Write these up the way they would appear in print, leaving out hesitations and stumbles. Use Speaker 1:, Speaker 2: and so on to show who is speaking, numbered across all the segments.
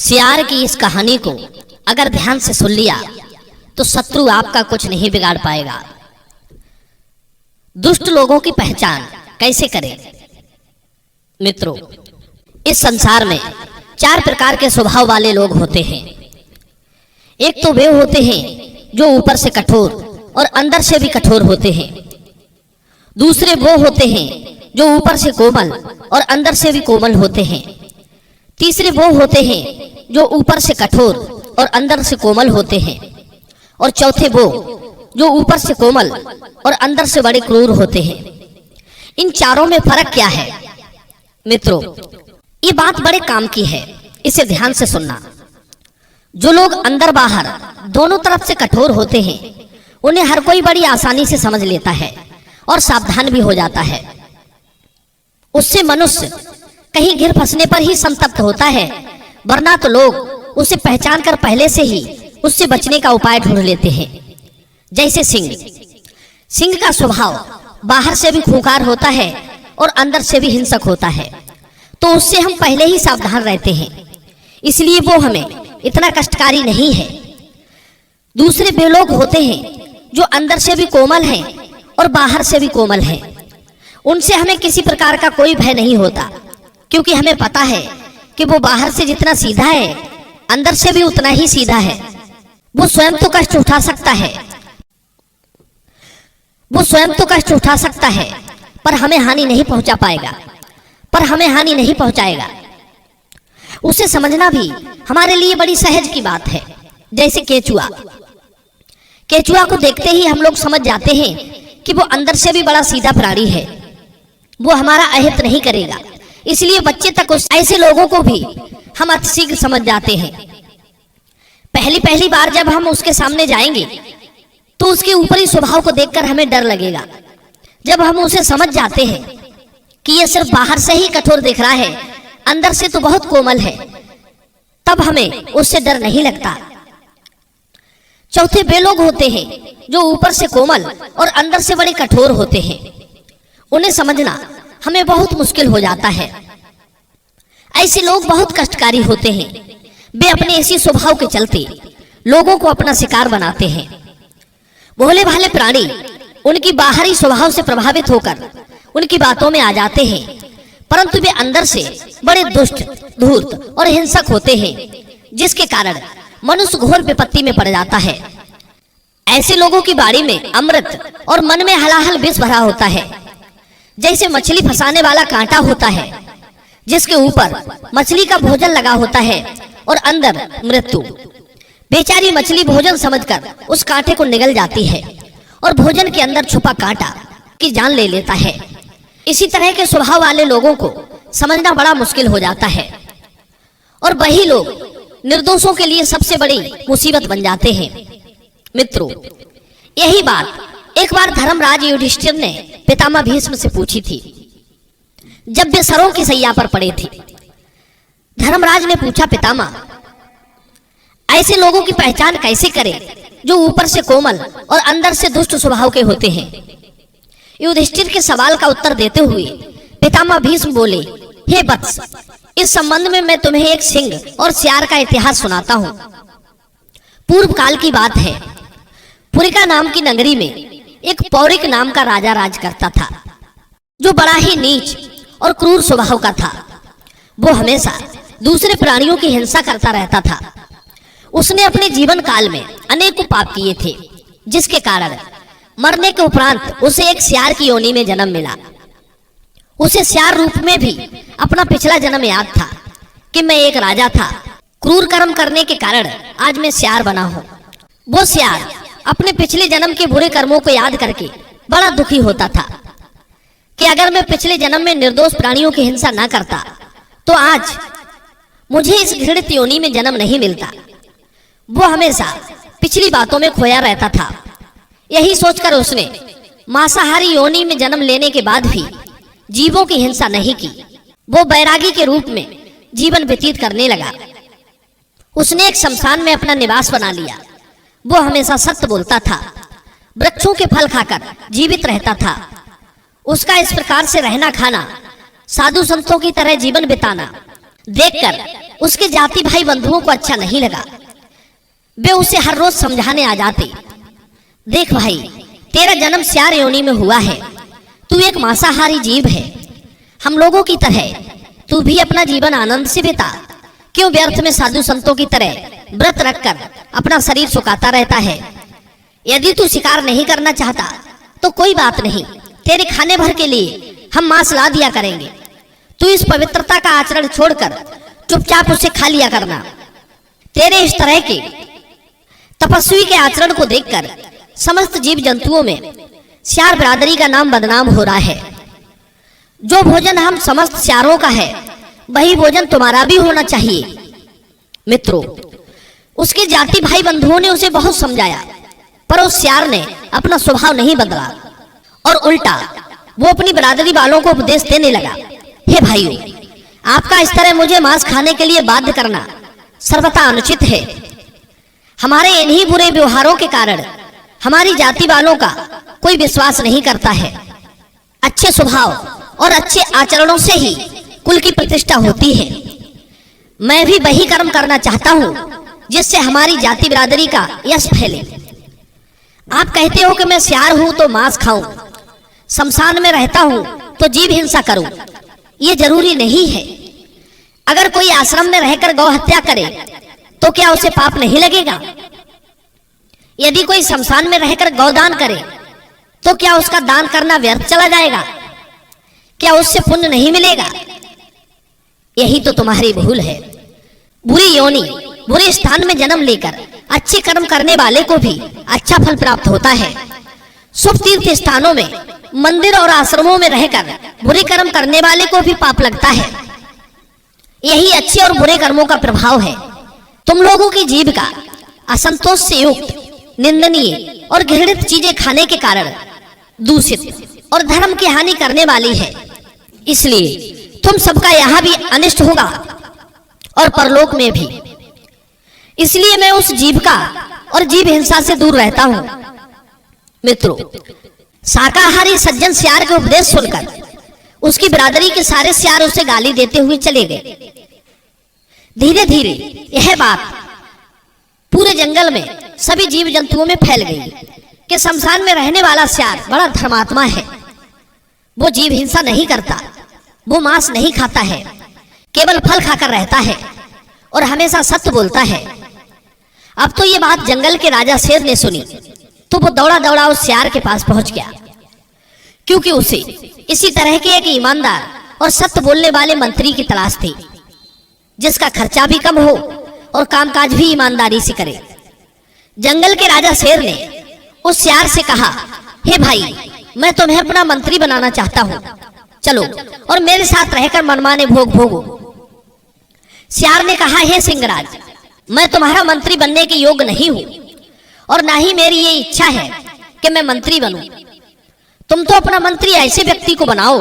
Speaker 1: सियार की इस कहानी को अगर ध्यान से सुन लिया तो शत्रु आपका कुछ नहीं बिगाड़ पाएगा। दुष्ट लोगों की पहचान कैसे करें? मित्रों, इस संसार में 4 प्रकार के स्वभाव वाले लोग होते हैं। एक तो वे होते हैं जो ऊपर से कठोर और अंदर से भी कठोर होते हैं। दूसरे वो होते हैं जो ऊपर से कोमल और अंदर से भी कोमल होते हैं। तीसरे वो होते हैं जो ऊपर से कठोर और अंदर से कोमल होते हैं। और चौथे वो जो ऊपर से कोमल और अंदर से बड़े क्रूर होते हैं। इन चारों में फर्क क्या है? मित्रों, ये बात बड़े काम की है, इसे ध्यान से सुनना। जो लोग अंदर बाहर दोनों तरफ से कठोर होते हैं, उन्हें हर कोई बड़ी आसानी से समझ लेता है और सावधान भी हो जाता है। उससे मनुष्य कहीं गिर फंसने पर ही संतप्त होता है, वरना तो लोग उसे पहचान कर पहले से ही उससे बचने का उपाय ढूंढ लेते हैं। जैसे सिंह का स्वभाव बाहर से भी खूंखार होता है और अंदर से भी हिंसक होता है, तो उससे हम पहले ही सावधान रहते हैं, इसलिए वो हमें इतना कष्टकारी नहीं है। दूसरे वे लोग होते हैं जो अंदर से भी कोमल हैं और बाहर से भी कोमल हैं। उनसे हमें किसी प्रकार का कोई भय नहीं होता, क्योंकि हमें पता है कि वो बाहर से जितना सीधा है, अंदर से भी उतना ही सीधा है। वो स्वयं तो कष्ट उठा सकता है, पर हमें हानि नहीं पहुंचाएगा। उसे समझना भी हमारे लिए बड़ी सहज की बात है। जैसे केचुआ को देखते ही हम लोग समझ जाते हैं कि वो अंदर से भी बड़ा सीधा प्राणी है, वो हमारा अहित नहीं करेगा। इसलिए बच्चे तक ऐसे लोगों को भी हम अतिशीघ्र समझ जाते हैं। पहली बार जब हम उसके सामने जाएंगे तो उसके ऊपरी स्वभाव को देखकर हमें डर लगेगा। जब हम उसे समझ जाते हैं कि ये सिर्फ बाहर से ही कठोर दिख रहा है, अंदर से तो बहुत कोमल है, तब हमें उससे डर नहीं लगता। चौथे वे लोग होते हैं जो ऊपर से कोमल और अंदर से बड़े कठोर होते हैं। उन्हें समझना हमें बहुत मुश्किल हो जाता है। ऐसे लोग बहुत कष्टकारी होते हैं। वे अपने इसी स्वभाव के चलते लोगों को अपना शिकार बनाते हैं। भोले भाले प्राणी उनकी बाहरी स्वभाव से प्रभावित होकर उनकी बातों में आ जाते हैं, परंतु वे अंदर से बड़े दुष्ट, धूर्त और हिंसक होते हैं, जिसके कारण मनुष्य घोर विपत्ति में पड़ जाता है। ऐसे लोगों की बाड़ी में अमृत और मन में हलाहल विष भरा होता है। जैसे मछली फंसाने वाला कांटा होता है, जिसके ऊपर मछली का भोजन लगा होता है और अंदर मृत्यु। बेचारी मछली भोजन समझकर उस कांटे को निगल जाती है और भोजन के अंदर छुपा कांटा की जान ले लेता है। इसी तरह के स्वभाव वाले लोगों को समझना बड़ा मुश्किल हो जाता है, और वही लोग निर्दोषों के लिए सबसे बड़ी मुसीबत बन जाते हैं। मित्रों, यही बात एक बार धर्मराज युधिष्ठिर ने पितामह भीष्म से पूछी थी, जब वे सरों की सैया पर पड़े थे। धर्मराज ने पूछा, पितामह, ऐसे लोगों की पहचान कैसे करें जो ऊपर से कोमल और अंदर से दुष्ट स्वभाव के होते हैं? युधिष्ठिर के सवाल का उत्तर देते हुए पितामह भीष्म बोले, हे वत्स, इस संबंध में मैं तुम्हें एक सिंह और सियार का इतिहास सुनाता हूँ। पूर्व काल की बात है। पुरिका नाम की नगरी में एक पौरिक नाम का राजा राज करता था, जो बड़ा ही नीच और क्रूर स्वभाव का था। वो हमेशा दूसरे प्राणियों की हिंसा करता रहता था। उसने अपने जीवन काल में अनेकों पाप किए थे, जिसके कारण मरने के उपरांत उसे एक सियार की योनि में जन्म मिला। उसे सियार रूप में भी अपना पिछला जन्म याद था कि मैं एक राजा था, क्रूर कर्म करने के कारण आज मैं सियार बना हूँ। वो सियार अपने पिछले जन्म के बुरे कर्मों को याद करके बड़ा दुखी होता था कि अगर मैं पिछले जन्म में निर्दोष प्राणियों की हिंसा ना करता तो आज मुझे इस घृणित योनि में जन्म नहीं मिलता। वो हमेशा पिछली बातों में खोया रहता था। यही सोचकर उसने मांसाहारी योनि में जन्म लेने के बाद भी जीवों की हिंसा नहीं की। वो बैरागी के रूप में जीवन व्यतीत करने लगा। उसने एक शमशान में अपना निवास बना लिया। वो हमेशा सत्य बोलता था, वृक्षों के फल खाकर जीवित रहता था। उसका इस प्रकार से रहना खाना, साधु संतों की तरह जीवन बिताना देखकर उसके जाति भाई बंधुओं को अच्छा नहीं लगा। वे उसे हर रोज समझाने आ जाते, देख भाई, तेरा जन्म स्यार योनि में हुआ है, तू एक मांसाहारी जीव है, हम लोगों की तरह तू भी अपना जीवन आनंद से बिता, क्यों व्यर्थ में साधु संतों की तरह व्रत रखकर अपना शरीर सुखाता रहता है। यदि तू शिकार नहीं करना चाहता तो कोई बात नहीं, तेरे खाने भर के लिए हम मांस ला दिया करेंगे, तू इस पवित्रता का आचरण छोड़कर चुपचाप उसे खा लिया करना। तेरे इस तरह के तपस्वी के आचरण को देखकर समस्त जीव जंतुओं में स्यार बिरादरी का नाम बदनाम हो रहा है। जो भोजन हम समस्त स्यारों का है वही भोजन तुम्हारा भी होना चाहिए। मित्रों, उसके जाति भाई बंधुओं ने उसे बहुत समझाया, पर उस स्यार ने अपना स्वभाव नहीं बदला और उल्टा वो अपनी बिरादरी वालों को उपदेश देने लगा, हे भाइयों, आपका इस तरह मुझे मांस खाने के लिए बाध्य करना सर्वथा अनुचित है। हमारे इन्हीं बुरे व्यवहारों के कारण हमारी जाति वालों का कोई विश्वास नहीं करता है। अच्छे स्वभाव और अच्छे आचरणों से ही कुल की प्रतिष्ठा होती है। मैं भी वही कर्म करना चाहता हूँ जिससे हमारी जाति बिरादरी का यश फैले। आप कहते हो कि मैं स्यार हूं तो मांस खाऊं, शमशान में रहता हूं तो जीव हिंसा करूं, ये जरूरी नहीं है। अगर कोई आश्रम में रहकर गौ हत्या करे तो क्या उसे पाप नहीं लगेगा? यदि कोई शमशान में रहकर गौदान करे तो क्या उसका दान करना व्यर्थ चला जाएगा? क्या उससे पुण्य नहीं मिलेगा? यही तो तुम्हारी भूल है। बुरी योनि, बुरे स्थान में जन्म लेकर अच्छे कर्म करने वाले को भी अच्छा फल प्राप्त होता है। शुभ तीर्थ स्थानों में, मंदिर और आश्रमों में रहकर बुरे कर्म करने वाले को भी पाप लगता है। यही अच्छे और बुरे कर्मों का प्रभाव है। तुम लोगों की जीविका असंतोष से युक्त, निंदनीय और घृणित चीजें खाने के कारण दूषित और धर्म की हानि करने वाली है। इसलिए तुम सबका यहाँ भी अनिष्ट होगा और परलोक में भी। इसलिए मैं उस जीविका और जीव हिंसा से दूर रहता हूँ। मित्रों, शाकाहारी सज्जन स्यार के उपदेश सुनकर उसकी बिरादरी के सारे स्यार उसे गाली देते हुए चले गए। धीरे धीरे यह बात पूरे जंगल में सभी जीव जंतुओं में फैल गई कि शमशान में रहने वाला स्यार बड़ा धर्मात्मा है। वो जीव हिंसा नहीं करता, वो मांस नहीं खाता है, केवल फल खाकर रहता है और हमेशा सत्य बोलता है। अब तो ये बात जंगल के राजा शेर ने सुनी तो वो दौड़ा दौड़ा उस स्यार के पास पहुंच गया, क्योंकि उसे इसी तरह के एक ईमानदार और सत्य बोलने वाले मंत्री की तलाश थी, जिसका खर्चा भी कम हो और कामकाज भी ईमानदारी से करे। जंगल के राजा शेर ने उस स्यार से कहा, हे भाई, मैं तुम्हें अपना मंत्री बनाना चाहता हूँ, चलो और मेरे साथ रहकर मनमाने भोग भोगो। स्यार ने कहा, हे सिंहराज, मैं तुम्हारा मंत्री बनने के योग्य नहीं हूं और ना ही मेरी ये इच्छा है कि मैं मंत्री बनूं। तुम तो अपना मंत्री ऐसे व्यक्ति को बनाओ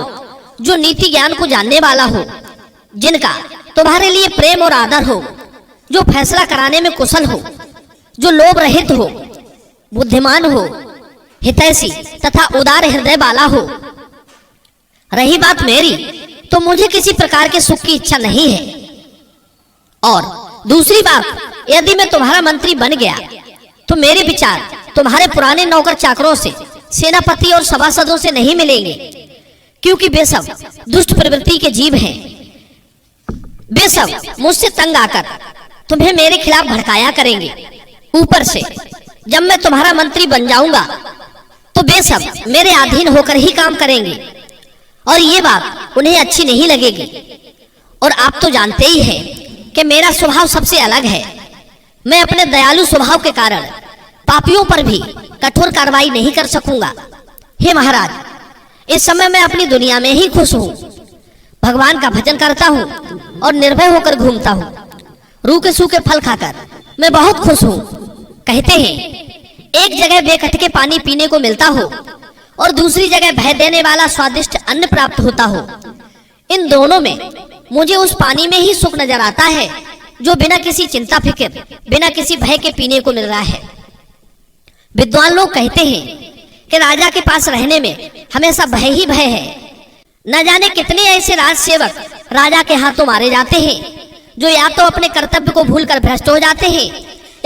Speaker 1: जो नीति ज्ञान को जानने वाला हो, जिनका तुम्हारे लिए प्रेम और आदर हो, जो फैसला कराने में कुशल हो, जो लोभ रहित हो, बुद्धिमान हो, हितैषी तथा उदार हृदय वाला हो। रही बात मेरी, तो मुझे किसी प्रकार के सुख की इच्छा नहीं है। और दूसरी बात, यदि मैं तुम्हारा मंत्री बन गया तो मेरे विचार तुम्हारे पुराने नौकर चाकरों से, सेनापति और सभासदों से नहीं मिलेंगे, क्योंकि वे सब दुष्ट प्रवृत्ति के जीव हैं। वे सब मुझसे तंग आकर तुम्हें मेरे खिलाफ भड़काया करेंगे। ऊपर से जब मैं तुम्हारा मंत्री बन जाऊंगा तो वे सब मेरे अधीन होकर ही काम करेंगे और ये बात उन्हें अच्छी नहीं लगेगी। और आप तो जानते ही हैं कि मेरा स्वभाव सबसे अलग है। मैं अपने दयालु स्वभाव के कारण पापियों पर भी कठोर कार्रवाई नहीं कर सकूंगा। हे महाराज, इस समय मैं अपनी दुनिया में ही खुश हूँ, भगवान का भजन करता हूँ और निर्भय होकर घूमता हूँ। रूखे सूखे फल खाकर मैं बहुत खुश हूँ। कहते हैं एक जगह बेखटके पानी पीने को मिलता हो और दूसरी जगह भय देने वाला स्वादिष्ट अन्न प्राप्त होता हो। इन दोनों में मुझे उस पानी में ही सुख नजर आता है जो बिना किसी चिंता फिक्र, बिना किसी भय के पीने को मिल रहा है। विद्वान लोग कहते हैं कि राजा के पास रहने में हमेशा भय ही भय है। न जाने कितने ऐसे राज सेवक राजा के हाथों मारे जाते हैं, जो या तो अपने कर्तव्य को भूलकर भ्रष्ट हो जाते हैं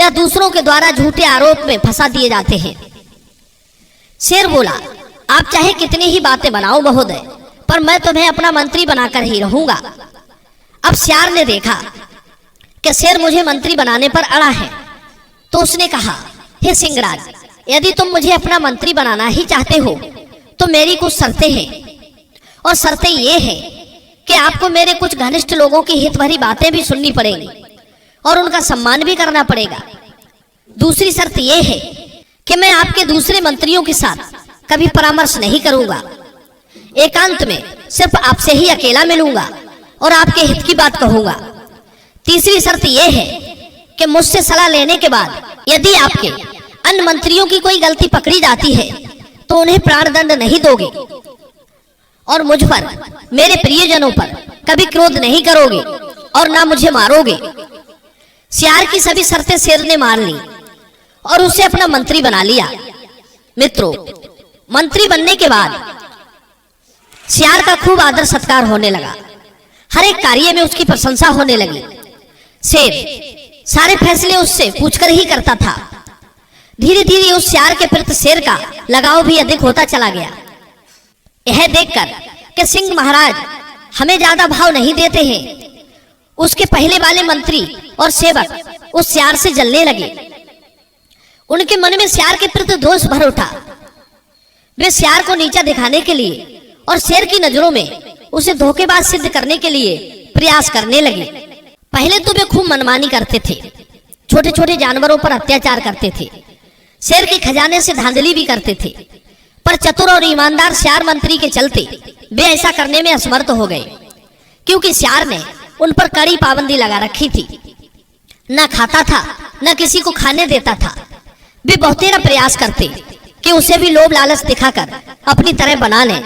Speaker 1: या दूसरों के द्वारा झूठे आरोप में फंसा दिए जाते हैं। शेर बोला, आप चाहे कितनी ही बातें बनाओ महोदय, पर मैं तुम्हें अपना मंत्री बनाकर ही रहूंगा। अब सियार ने देखा कि शेर मुझे मंत्री बनाने पर अड़ा है, तो उसने कहा, हे सिंहराज, यदि तुम मुझे अपना मंत्री बनाना ही चाहते हो तो मेरी कुछ शर्तें हैं, और शर्तें ये हैं कि आपको मेरे कुछ घनिष्ठ लोगों की हित भरी बातें भी सुननी पड़ेंगी और उनका सम्मान भी करना पड़ेगा। दूसरी शर्त यह है कि मैं आपके दूसरे मंत्रियों के साथ कभी परामर्श नहीं करूंगा, एकांत में सिर्फ आपसे ही अकेला मिलूंगा और आपके हित की बात कहूंगा। तीसरी शर्त यह है कि मुझसे सलाह लेने के बाद यदि आपके अन्य मंत्रियों की कोई गलती पकड़ी जाती है तो उन्हें प्राणदंड नहीं दोगे और मुझ पर, मेरे प्रियजनों पर कभी क्रोध नहीं करोगे और ना मुझे मारोगे। सियार की सभी शर्तें शेर ने मान ली और उसे अपना मंत्री बना लिया। मित्रों, मंत्री बनने के बाद सियार का खूब आदर सत्कार होने लगा, हर एक कार्य में उसकी प्रशंसा होने लगी। शेर सारे फैसले उससे पूछकर ही करता था। धीरे धीरे उस सियार के प्रति शेर का लगाव भी अधिक होता चला गया। यह देखकर कि सिंह महाराज हमें ज्यादा भाव नहीं देते हैं, उसके पहले वाले मंत्री और सेवक उस सियार से जलने लगे। उनके मन में सियार के प्रति दोष भर उठा। वे सियार को नीचा दिखाने के लिए और शेर की नजरों में उसे धोखेबाज सिद्ध करने के लिए प्रयास करने लगे। पहले तो वे खूब मनमानी करते थे, छोटे छोटे जानवरों पर अत्याचार करते थे, शेर के खजाने से धांधली भी करते थे, पर चतुर और ईमानदार सियार मंत्री के चलते वे ऐसा करने में असमर्थ हो गए, क्योंकि सियार ने उन पर कड़ी पाबंदी लगा रखी थी। न खाता था, न किसी को खाने देता था। वे बहुतेरा प्रयास करते कि उसे भी लोभ लालच दिखाकर अपनी तरह बना लें,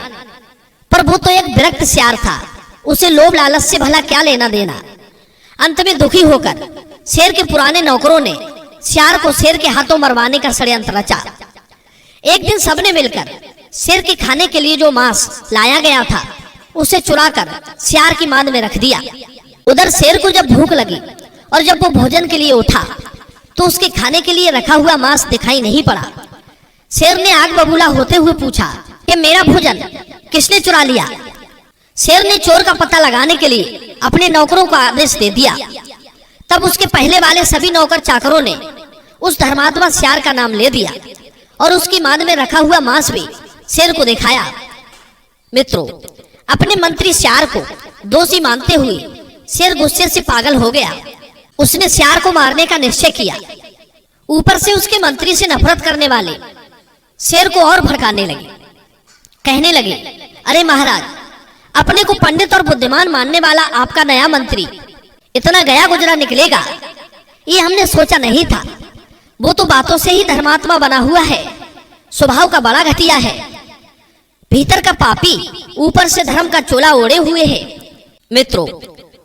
Speaker 1: पर वो तो एक विरक्त सियार था, उसे लोभ लालच से भला क्या लेना देना। अंत में दुखी होकर शेर के पुराने नौकरों ने सियार को शेर के हाथों मरवाने का षड्यंत्र रचा। एक दिन सबने मिलकर शेर के खाने के लिए जो मांस लाया गया था उसे चुराकर सियार की मांद में रख दिया। उधर शेर को जब भूख लगी और जब वो भोजन के लिए उठा तो उसके खाने के लिए रखा हुआ मांस दिखाई नहीं पड़ा। शेर ने आग बबूला होते हुए पूछा कि मेरा भोजन किसने चुरा लिया? शेर ने चोर का पता लगाने के लिए अपने नौकरों को आदेश दे दिया। तब उसके पहले वाले सभी नौकर चाकरों ने उस धर्मात्मा सियार का नाम ले दिया और उसकी मांद में रखा हुआ मांस भी शेर को दिखाया। मित्रों, अपने मंत्री सियार को दोषी मानते हुए शेर गुस्से से पागल हो गया। उसने सियार को मारने का निश्चय किया। ऊपर से उसके मंत्री से नफरत करने वाले शेर को और भड़काने लगे। कहने लगे, अरे महाराज, अपने को पंडित और बुद्धिमान मानने वाला आपका नया मंत्री इतना गया गुजरा निकलेगा, ये हमने सोचा नहीं था। वो तो बातों से ही धर्मात्मा बना हुआ है, स्वभाव का बड़ा घटिया है, भीतर का पापी, ऊपर से धर्म का चोला ओढ़े हुए है। मित्रों,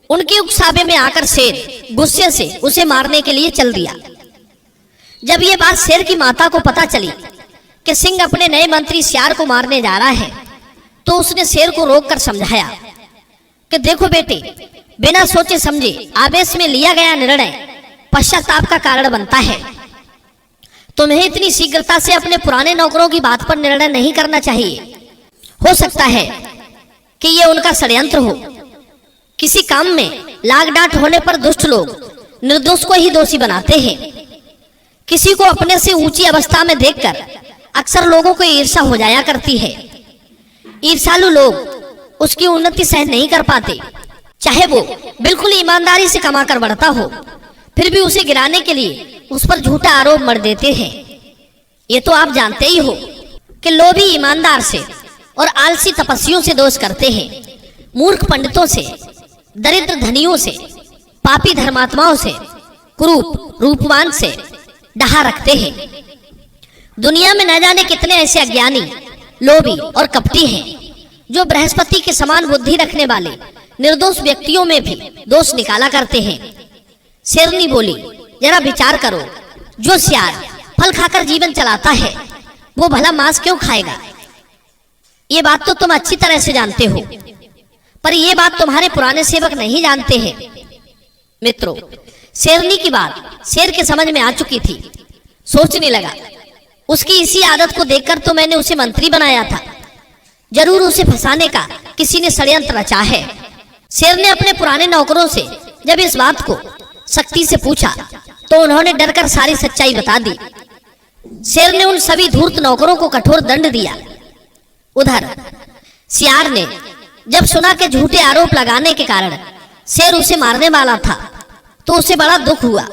Speaker 1: उनके उकसावे में आकर शेर गुस्से से उसे मारने के लिए चल दिया। जब ये बात शेर की माता को पता चली कि सिंह अपने नए मंत्री सियार को मारने जा रहा है, तो उसने शेर को रोककर समझाया कि देखो बेटे, बिना सोचे समझे आवेश में लिया गया निर्णय पश्चाताप का कारण बनता है। तुम्हें इतनी शीघ्रता से अपने पुराने नौकरों की बात पर निर्णय नहीं करना चाहिए। हो सकता है कि ये उनका षड्यंत्र हो। किसी काम में लाग डांट होने पर दुष्ट लोग निर्दोष को ही दोषी बनाते हैं। किसी को अपने से ऊंची अवस्था में देखकर अक्सर लोगों को ईर्ष्या हो जाया करती है। ईर्ष्यालु लोग उसकी उन्नति सहन नहीं कर पाते, चाहे वो बिल्कुल ईमानदारी से कमाकर बढ़ता हो, फिर भी उसे गिराने के लिए उस पर झूठा आरोप मढ़ देते हैं। ये तो आप जानते ही हो कि लोभी ईमानदार से और आलसी तपस्वियों से दोष करते हैं, मूर्ख पंडितों से, दरिद्र धनियों से, पापी धर्मात्माओं से, कुरूप रूपवान से डहा रखते हैं। दुनिया में न जाने कितने ऐसे अज्ञानी, लोभी और कपटी हैं जो बृहस्पति के समान बुद्धि रखने वाले निर्दोष व्यक्तियों में भी दोष निकाला करते हैं। शेरनी बोली, जरा विचार करो, जो सियार फल खाकर जीवन चलाता है वो भला मांस क्यों खाएगा? ये बात तो तुम अच्छी तरह से जानते हो, पर ये बात तुम्हारे पुराने सेवक नहीं जानते हैं। मित्रों, शेरनी की बात शेर के समझ में आ चुकी थी। सोचने लगा, उसकी इसी आदत को देखकर तो मैंने उसे मंत्री बनाया था। जरूर उसे फंसाने का किसी ने षड्यंत्र रचा है। शेर ने अपने पुराने नौकरों से जब इस बात को सख्ती से पूछा तो उन्होंने डरकर सारी सच्चाई बता दी। शेर ने उन सभी धूर्त नौकरों को कठोर दंड दिया। उधर सियार ने जब सुना कि झूठे आरोप लगाने के कारण शेर उसे मारने वाला था तो उसे बड़ा दुख हुआ।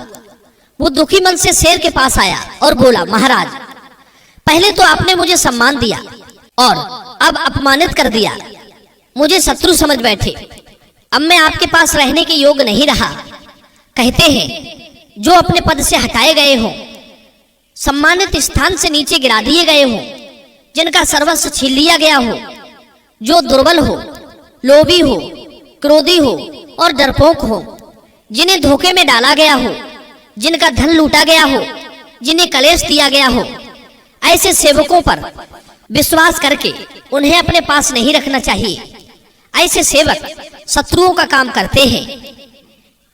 Speaker 1: वो दुखी मन से शेर के पास आया और बोला, महाराज, पहले तो आपने मुझे सम्मान दिया और अब अपमानित कर दिया। मुझे शत्रु समझ बैठे। अब मैं आपके पास रहने के योग्य नहीं रहा। कहते हैं जो अपने पद से हटाए गए हों, सम्मानित स्थान से नीचे गिरा दिए गए हों, जिनका सर्वस्व छीन लिया गया हो, जो दुर्बल हो, लोभी हो, क्रोधी हो और डरपोक हो, जिन्हें धोखे में डाला गया हो, जिनका धन लूटा गया हो, जिन्हें कलेश दिया गया हो, ऐसे सेवकों पर विश्वास करके उन्हें अपने पास नहीं रखना चाहिए। ऐसे सेवक शत्रुओं का काम करते हैं।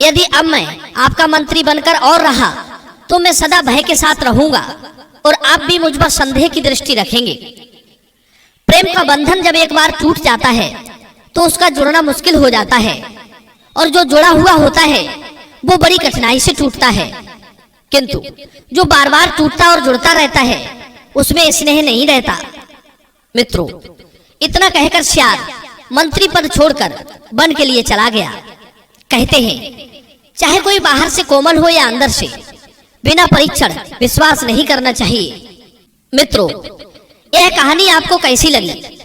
Speaker 1: यदि अब मैं आपका मंत्री बनकर और रहा तो मैं सदा भय के साथ रहूंगा और आप भी मुझ पर संदेह की दृष्टि रखेंगे। प्रेम का बंधन जब एक बार टूट जाता है तो उसका जुड़ना मुश्किल हो जाता है, और जो जुड़ा हुआ होता है वो बड़ी कठिनाई से टूटता है। किंतु जो बार बार टूटता और जुड़ता रहता है उसमें स्नेह नहीं रहता। मित्रों, इतना कहकर सियार मंत्री पद छोड़कर वन के लिए चला गया। कहते हैं चाहे कोई बाहर से कोमल हो या अंदर से, बिना परीक्षण विश्वास नहीं करना चाहिए। मित्रों, यह कहानी आपको कैसी लगी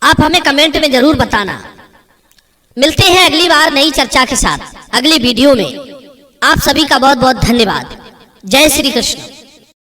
Speaker 1: आप हमें कमेंट में जरूर बताना। मिलते हैं अगली बार नई चर्चा के साथ अगली वीडियो में। आप सभी का बहुत बहुत धन्यवाद। जय श्री कृष्ण।